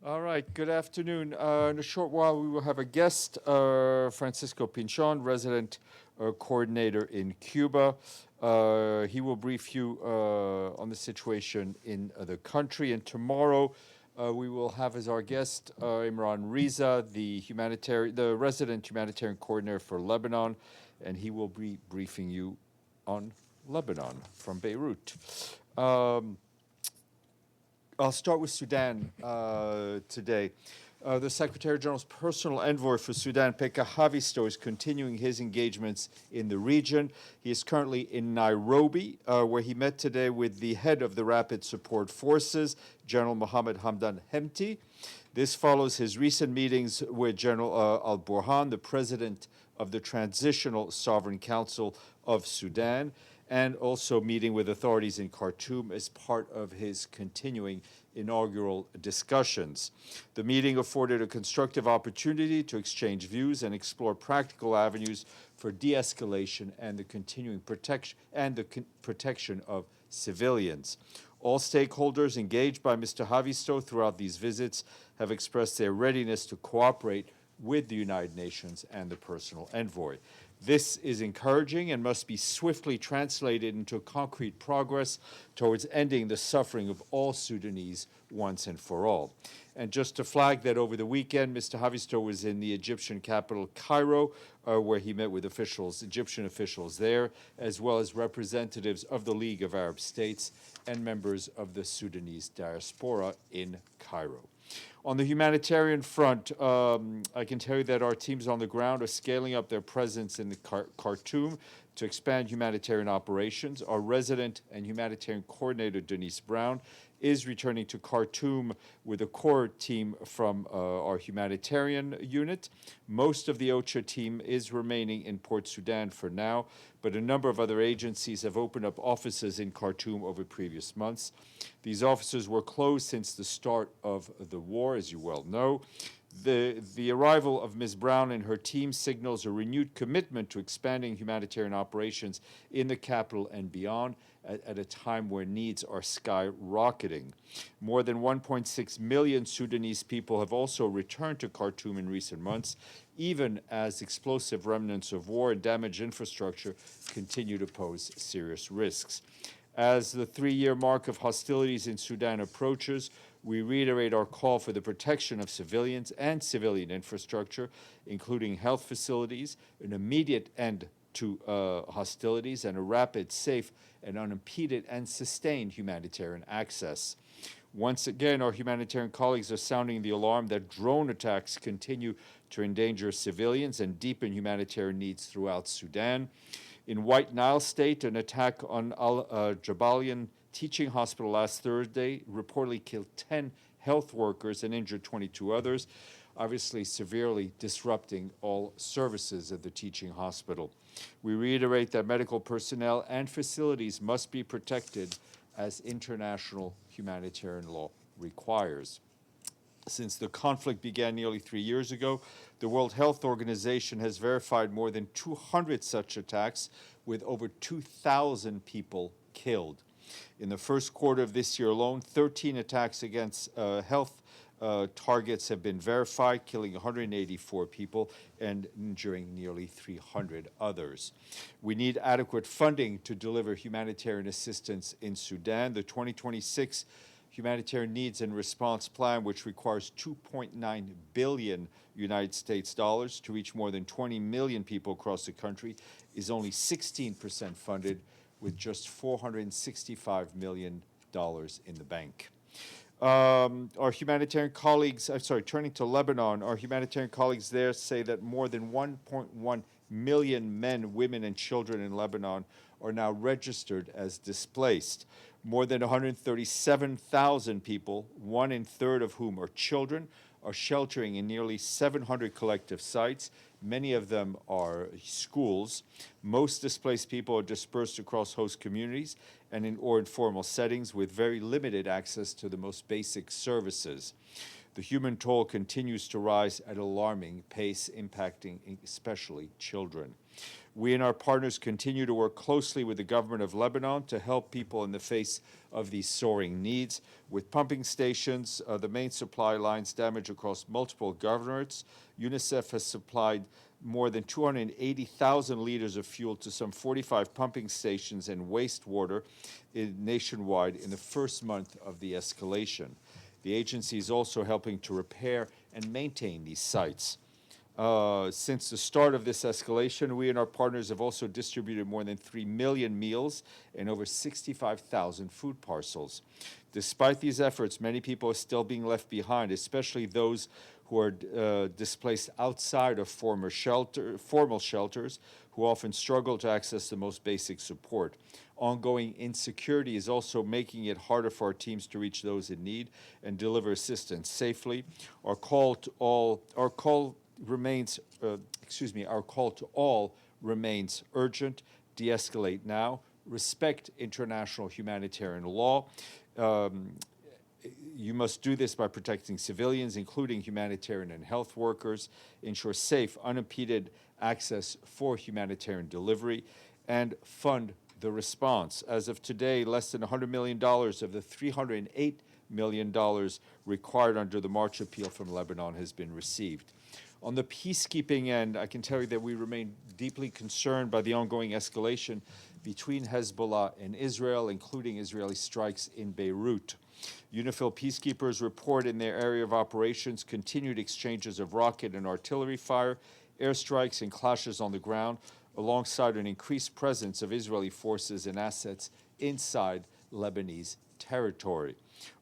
All right, good afternoon. In a short while, we will have a guest, Francisco Pinchon, resident coordinator in Cuba. He will brief you on the situation in the country. And tomorrow, we will have as our guest Imran Riza, the resident humanitarian coordinator for Lebanon, and he will be briefing you on Lebanon from Beirut. I'll start with Sudan today. The Secretary General's personal envoy for Sudan, Pekka Haavisto, is continuing his engagements in the region. He is currently in Nairobi, where he met today with the head of the Rapid Support Forces, General Mohamed Hamdan Hemedti. This follows his recent meetings with General Burhan, the president of the Transitional Sovereign Council of Sudan, and also meeting with authorities in Khartoum as part of his continuing inaugural discussions. The meeting afforded a constructive opportunity to exchange views and explore practical avenues for de-escalation and the continuing protection of civilians. All stakeholders engaged by Mr. Haavisto throughout these visits have expressed their readiness to cooperate with the United Nations and the personal envoy. This is encouraging and must be swiftly translated into concrete progress towards ending the suffering of all Sudanese once and for all. And just to flag that over the weekend, Mr. Haavisto was in the Egyptian capital, Cairo, where he met with Egyptian officials there, as well as representatives of the League of Arab States and members of the Sudanese diaspora in Cairo. On the humanitarian front, I can tell you that our teams on the ground are scaling up their presence in the Khartoum to expand humanitarian operations. Our resident and humanitarian coordinator, Denise Brown, is returning to Khartoum with a core team from our humanitarian unit. Most of the OCHA team is remaining in Port Sudan for now, but a number of other agencies have opened up offices in Khartoum over previous months. These offices were closed since the start of the war, as you well know. The arrival of Ms. Brown and her team signals a renewed commitment to expanding humanitarian operations in the capital and beyond at a time where needs are skyrocketing. More than 1.6 million Sudanese people have also returned to Khartoum in recent months, even as explosive remnants of war and damaged infrastructure continue to pose serious risks. As the 3-year mark of hostilities in Sudan approaches, we reiterate our call for the protection of civilians and civilian infrastructure, including health facilities, an immediate end to hostilities, and a rapid, safe, and unimpeded and sustained humanitarian access. Once again, our humanitarian colleagues are sounding the alarm that drone attacks continue to endanger civilians and deepen humanitarian needs throughout Sudan. In White Nile State, an attack on Al-Jabalian Teaching Hospital last Thursday reportedly killed 10 health workers and injured 22 others, obviously severely disrupting all services at the teaching hospital. We reiterate that medical personnel and facilities must be protected as international humanitarian law requires. Since the conflict began nearly 3 years ago, the World Health Organization has verified more than 200 such attacks, with over 2,000 people killed. In the first quarter of this year alone, 13 attacks against health targets have been verified, killing 184 people and injuring nearly 300 others. We need adequate funding to deliver humanitarian assistance in Sudan. The 2026 Humanitarian Needs and Response Plan, which requires 2.9 billion United States dollars to reach more than 20 million people across the country, is only 16% funded, with just $465 million in the bank. Our humanitarian colleagues, turning to Lebanon, our humanitarian colleagues there say that more than 1.1 million men, women, and children in Lebanon are now registered as displaced. More than 137,000 people, 1/3 of whom are children, are sheltering in nearly 700 collective sites. Many of them are schools. Most displaced people are dispersed across host communities and in informal settings with very limited access to the most basic services. The human toll continues to rise at an alarming pace, impacting especially children. We and our partners continue to work closely with the government of Lebanon to help people in the face of these soaring needs. With pumping stations, the main supply lines damaged across multiple governorates, UNICEF has supplied more than 280,000 liters of fuel to some 45 pumping stations and wastewater nationwide in the first month of the escalation. The agency is also helping to repair and maintain these sites. Since the start of this escalation, we and our partners have also distributed more than 3 million meals and over 65,000 food parcels. Despite these efforts, many people are still being left behind, especially those who are displaced outside of formal shelters, who often struggle to access the most basic support. Ongoing insecurity is also making it harder for our teams to reach those in need and deliver assistance safely. Our call to all remains urgent: de-escalate now, respect international humanitarian law. You must do this by protecting civilians, including humanitarian and health workers, ensure safe, unimpeded access for humanitarian delivery, and fund the response. As of today, less than $100 million of the $308 million required under the March appeal from Lebanon has been received. On the peacekeeping end, I can tell you that we remain deeply concerned by the ongoing escalation between Hezbollah and Israel, including Israeli strikes in Beirut. UNIFIL peacekeepers report in their area of operations continued exchanges of rocket and artillery fire, airstrikes, and clashes on the ground, alongside an increased presence of Israeli forces and assets inside Lebanese territory.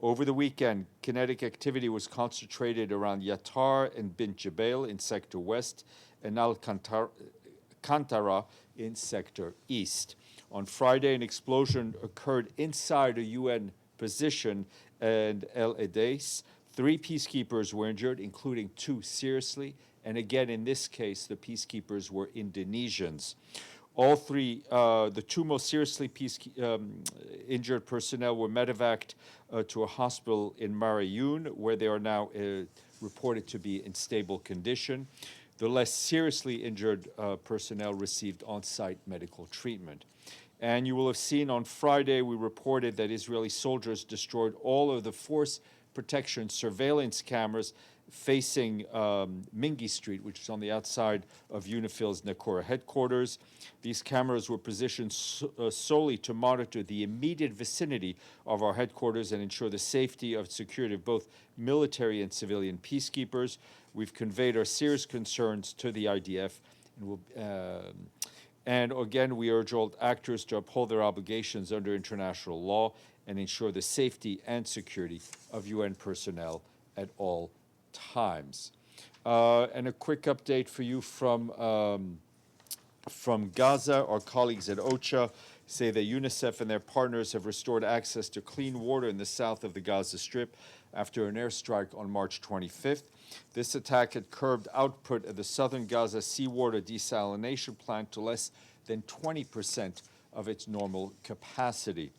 Over the weekend, kinetic activity was concentrated around Yatar and Bint Jbeil in Sector West and Al-Kantara in Sector East. On Friday, an explosion occurred inside a UN position and El Edeis. 3 peacekeepers were injured, including 2 seriously, and again, in this case, the peacekeepers were Indonesians. All 3, the 2 most seriously injured personnel were medevaced to a hospital in Marayun, where they are now reported to be in stable condition. The less seriously injured personnel received on-site medical treatment. And you will have seen on Friday, we reported that Israeli soldiers destroyed all of the force protection surveillance cameras facing Mingi Street, which is on the outside of UNIFIL's Nakora headquarters. These cameras were positioned solely to monitor the immediate vicinity of our headquarters and ensure the safety and security of both military and civilian peacekeepers. We've conveyed our serious concerns to the IDF, and again, we urge all actors to uphold their obligations under international law and ensure the safety and security of UN personnel at all times. And a quick update for you from Gaza. Our colleagues at OCHA say that UNICEF and their partners have restored access to clean water in the south of the Gaza Strip after an airstrike on March 25th. This attack had curbed output at the southern Gaza seawater desalination plant to less than 20% of its normal capacity.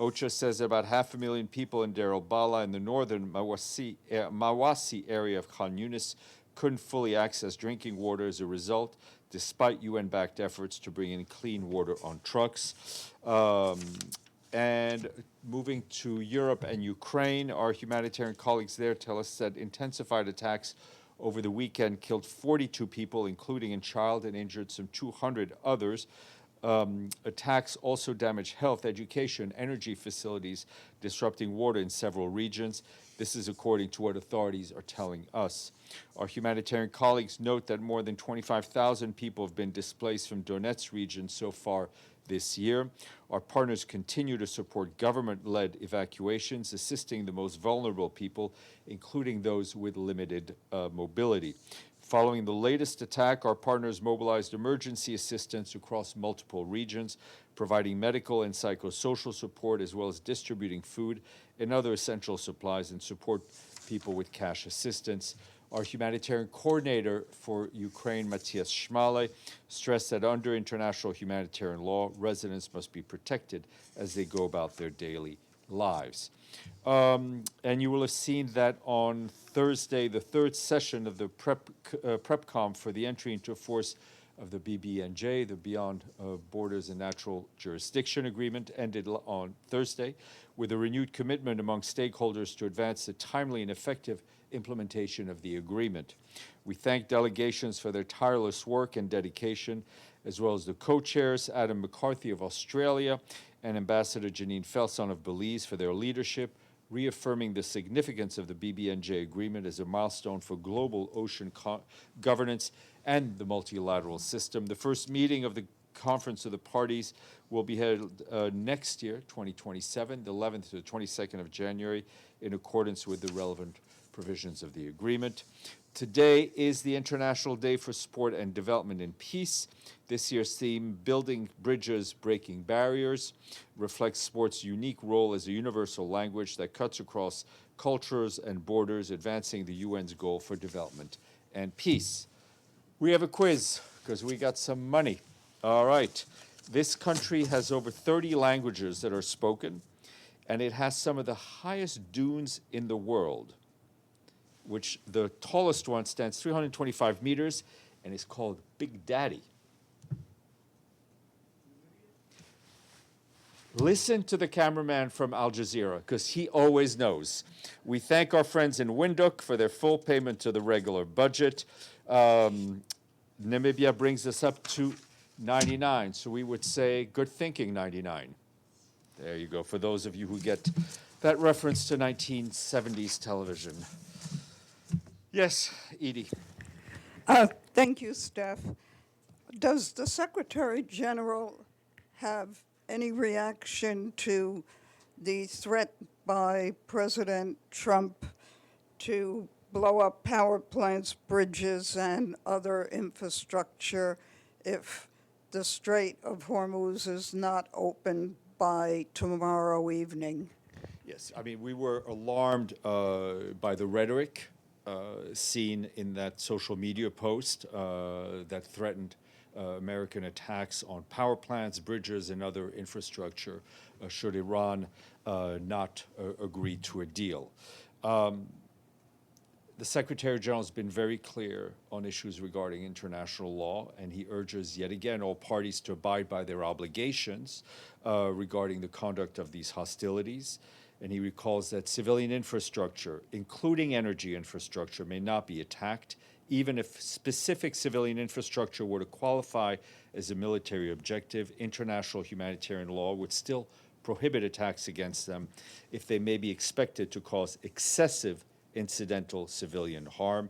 OCHA says about 500,000 people in Deir al-Balah in the northern Mawasi area of Khan Yunis couldn't fully access drinking water as a result, despite UN-backed efforts to bring in clean water on trucks. And moving to Europe and Ukraine, our humanitarian colleagues there tell us that intensified attacks over the weekend killed 42 people, including a child, and injured some 200 others. Attacks also damaged health, education, energy facilities, disrupting water in several regions. This is according to what authorities are telling us. Our humanitarian colleagues note that more than 25,000 people have been displaced from Donetsk region so far this year. Our partners continue to support government-led evacuations, assisting the most vulnerable people, including those with limited mobility. Following the latest attack, our partners mobilized emergency assistance across multiple regions, providing medical and psychosocial support, as well as distributing food and other essential supplies, and support people with cash assistance. Our humanitarian coordinator for Ukraine, Matthias Schmale, stressed that under international humanitarian law, residents must be protected as they go about their daily lives. And you will have seen that on Thursday, the 3rd session of the PrepCom for the entry into force of the BBNJ, the Beyond Borders and Natural Jurisdiction Agreement, ended on Thursday, with a renewed commitment among stakeholders to advance the timely and effective implementation of the agreement. We thank delegations for their tireless work and dedication, as well as the co-chairs, Adam McCarthy of Australia and Ambassador Janine Felson of Belize, for their leadership, reaffirming the significance of the BBNJ agreement as a milestone for global ocean governance and the multilateral system. The first meeting of the Conference of the Parties will be held next year, 2027, the 11th to the 22nd of January, in accordance with the relevant provisions of the agreement. Today is the International Day for Sport and Development in Peace. This year's theme, Building Bridges, Breaking Barriers, reflects sport's unique role as a universal language that cuts across cultures and borders, advancing the UN's goal for development and peace. We have a quiz, because we got some money. All right. This country has over 30 languages that are spoken, and it has some of the highest dunes in the world, which the tallest one stands 325 meters and is called Big Daddy. Listen to the cameraman from Al Jazeera, because he always knows. We thank our friends in Windhoek for their full payment to the regular budget. Namibia brings us up to 99, so we would say good thinking 99. There you go, for those of you who get that reference to 1970s television. Yes, Edie. Thank you, Steph. Does the Secretary General have any reaction to the threat by President Trump to blow up power plants, bridges, and other infrastructure if the Strait of Hormuz is not opened by tomorrow evening? Yes, I mean, we were alarmed by the rhetoric seen in that social media post that threatened American attacks on power plants, bridges, and other infrastructure should Iran not agree to a deal. The Secretary General has been very clear on issues regarding international law, and he urges yet again all parties to abide by their obligations regarding the conduct of these hostilities. And he recalls that civilian infrastructure, including energy infrastructure, may not be attacked. Even if specific civilian infrastructure were to qualify as a military objective, international humanitarian law would still prohibit attacks against them if they may be expected to cause excessive incidental civilian harm.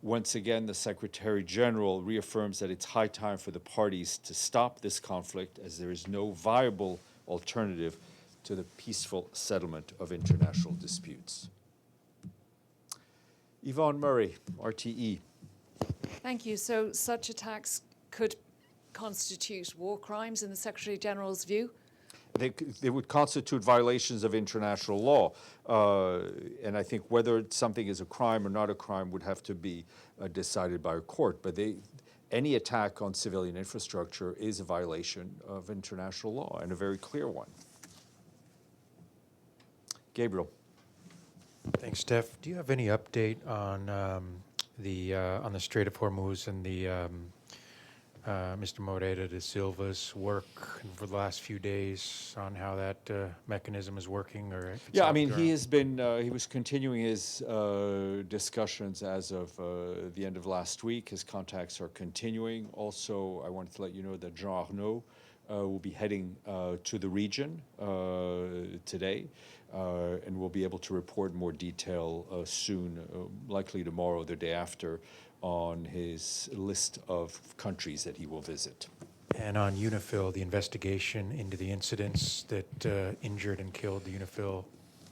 Once again, the Secretary General reaffirms that it's high time for the parties to stop this conflict, as there is no viable alternative to the peaceful settlement of international disputes. Yvonne Murray, RTE. Thank you. So such attacks could constitute war crimes in the Secretary General's view? They would constitute violations of international law. And I think whether something is a crime or not a crime would have to be decided by a court. But any attack on civilian infrastructure is a violation of international law, and a very clear one. Gabriel. Thanks, Steph. Do you have any update on the Strait of Hormuz and the Mr. Moreira de Silva's work for the last few days on how that mechanism is working? Or if it's I mean, he has been, he was continuing his discussions as of the end of last week. His contacts are continuing. Also, I wanted to let you know that Jean Arnaud will be heading to the region today, and we'll be able to report more detail soon, likely tomorrow or the day after, on his list of countries that he will visit. And on UNIFIL, the investigation into the incidents that injured and killed the UNIFIL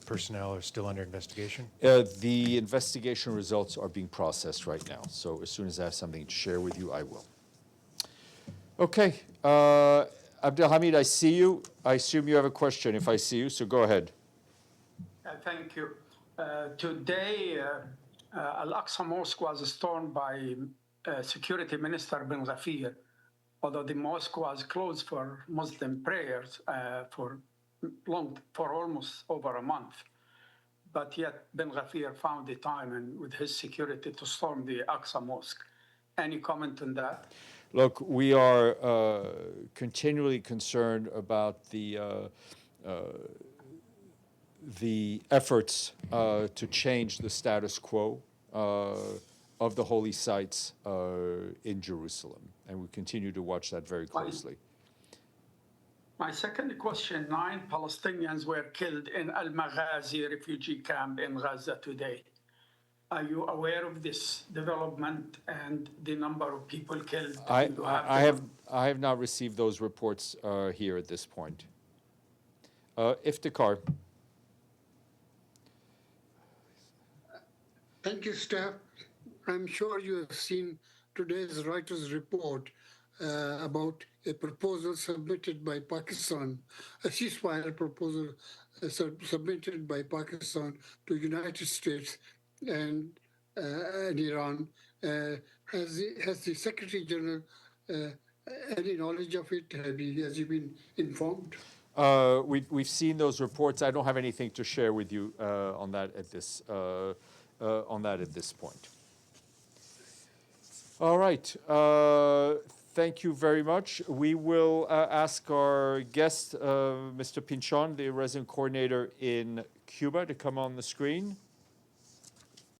personnel are still under investigation? The investigation results are being processed right now, so as soon as I have something to share with you, I will. Okay, Abdel Hamid, I see you. I assume you have a question if I see you, so go ahead. Thank you. Today, Al-Aqsa Mosque was stormed by Security Minister Ben Ghafir, although the mosque was closed for Muslim prayers for almost over a month. But yet Ben Ghafir found the time and with his security to storm the Aqsa Mosque. Any comment on that? Look, we are continually concerned about the efforts to change the status quo of the holy sites in Jerusalem, and we continue to watch that very closely. My second question, 9 Palestinians were killed in Al-Maghazi refugee camp in Gaza today. Are you aware of this development and the number of people killed? I have not received those reports here at this point. Iftikhar. Thank you, Steph. I'm sure you have seen today's Reuters report about a proposal submitted by Pakistan, a ceasefire proposal submitted by Pakistan to United States and Iran. Has the Secretary General any knowledge of it? Has he been informed? We've seen those reports. I don't have anything to share with you on that at this point. All right. Thank you very much. We will ask our guest, Mr. Pinchon, the resident coordinator in Cuba, to come on the screen.